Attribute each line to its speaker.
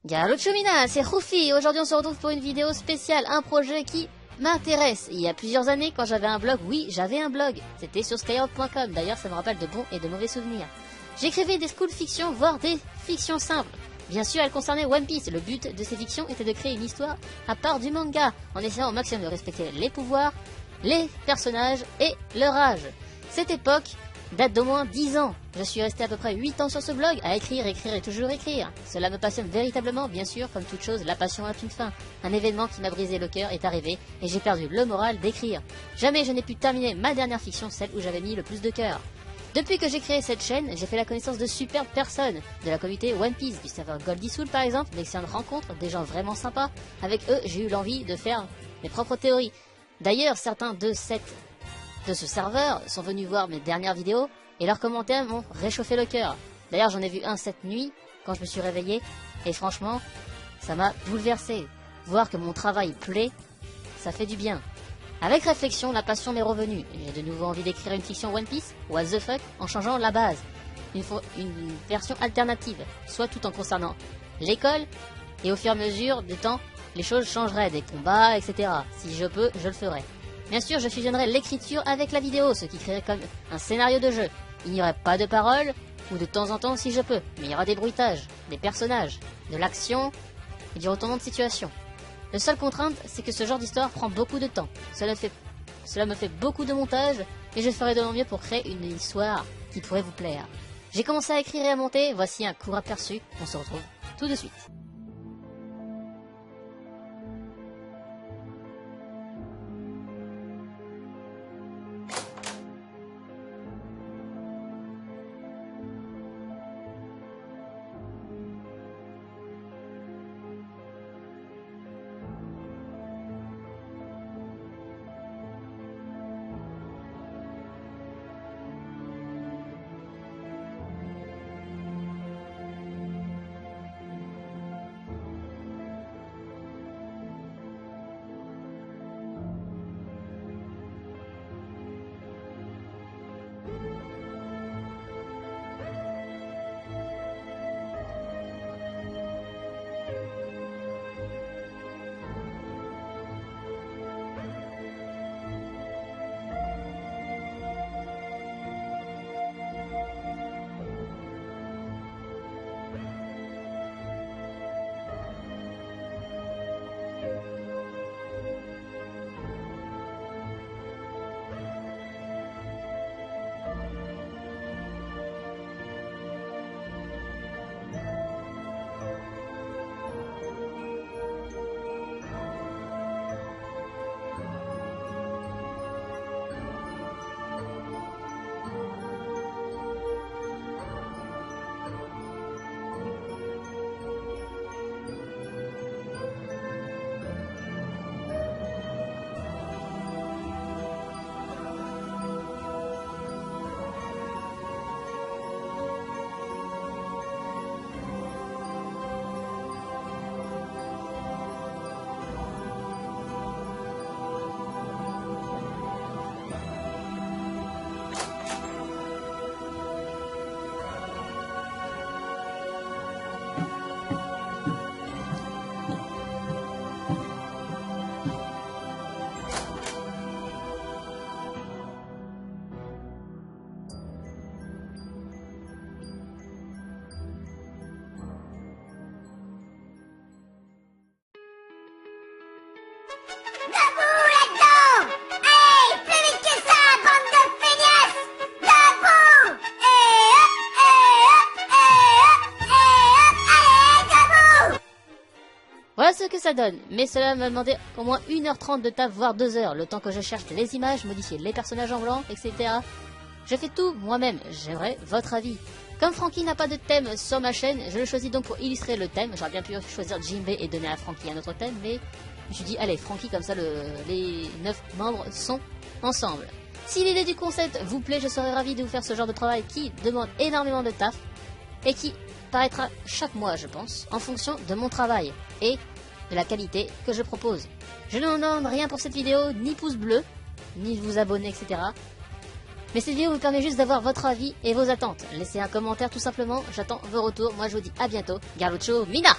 Speaker 1: Garucho Mina, c'est Rufi. Aujourd'hui on se retrouve pour une vidéo spéciale, un projet qui m'intéresse. Il y a plusieurs années, quand j'avais un blog, oui, j'avais un blog. C'était sur skyrock.com. D'ailleurs, ça me rappelle de bons et de mauvais souvenirs. J'écrivais des school fictions, voire des fictions simples. Bien sûr, elles concernaient One Piece. Le but de ces fictions était de créer une histoire à part du manga, en essayant au maximum de respecter les pouvoirs, les personnages et leur âge. Cette époque date d'au moins 10 ans. Je suis resté à peu près 8 ans sur ce blog, à écrire, écrire et toujours écrire. Cela me passionne véritablement, bien sûr, comme toute chose, la passion a une fin. Un événement qui m'a brisé le cœur est arrivé, et j'ai perdu le moral d'écrire. Jamais je n'ai pu terminer ma dernière fiction, celle où j'avais mis le plus de cœur. Depuis que j'ai créé cette chaîne, j'ai fait la connaissance de superbes personnes, de la communauté One Piece, du serveur Goldie Soul par exemple, d'excellentes rencontres, des gens vraiment sympas. Avec eux, j'ai eu l'envie de faire mes propres théories. D'ailleurs, certains de ce serveur sont venus voir mes dernières vidéos et leurs commentaires m'ont réchauffé le cœur. D'ailleurs, j'en ai vu un cette nuit quand je me suis réveillé et franchement, ça m'a bouleversé. Voir que mon travail plaît, ça fait du bien. Avec réflexion, la passion m'est revenue. J'ai de nouveau envie d'écrire une fiction One Piece, what the fuck, en changeant la base. Une version alternative, soit tout en concernant l'école, et au fur et à mesure du temps, les choses changeraient, des combats, etc. Si je peux, je le ferai. Bien sûr, je fusionnerai l'écriture avec la vidéo, ce qui créerait comme un scénario de jeu. Il n'y aurait pas de paroles, ou de temps en temps si je peux, mais il y aura des bruitages, des personnages, de l'action et du retournement de situation. La seule contrainte, c'est que ce genre d'histoire prend beaucoup de temps. Cela me fait beaucoup de montage, et je ferai de mon mieux pour créer une histoire qui pourrait vous plaire. J'ai commencé à écrire et à monter, voici un court aperçu, on se retrouve tout de suite.
Speaker 2: Debout là-dedans! Hey, plus vite que ça, bande de feignasses! Debout! Et hop, allez, debout!
Speaker 1: Voilà ce que ça donne, mais cela m'a demandé au moins 1h30 de taf, voire 2 heures, le temps que je cherche les images, modifier les personnages en blanc, etc. Je fais tout moi-même, j'aimerais votre avis. Comme Franky n'a pas de thème sur ma chaîne, je le choisis donc pour illustrer le thème. J'aurais bien pu choisir Jinbei et donner à Franky un autre thème, mais je me suis dit, allez, Franky, comme ça les 9 membres sont ensemble. Si l'idée du concept vous plaît, je serais ravi de vous faire ce genre de travail qui demande énormément de taf et qui paraîtra chaque mois, je pense, en fonction de mon travail et de la qualité que je propose. Je ne demande rien pour cette vidéo, ni pouce bleu, ni de vous abonner, etc. Mais cette vidéo vous permet juste d'avoir votre avis et vos attentes. Laissez un commentaire tout simplement, j'attends vos retours. Moi je vous dis à bientôt. Garucho Mina!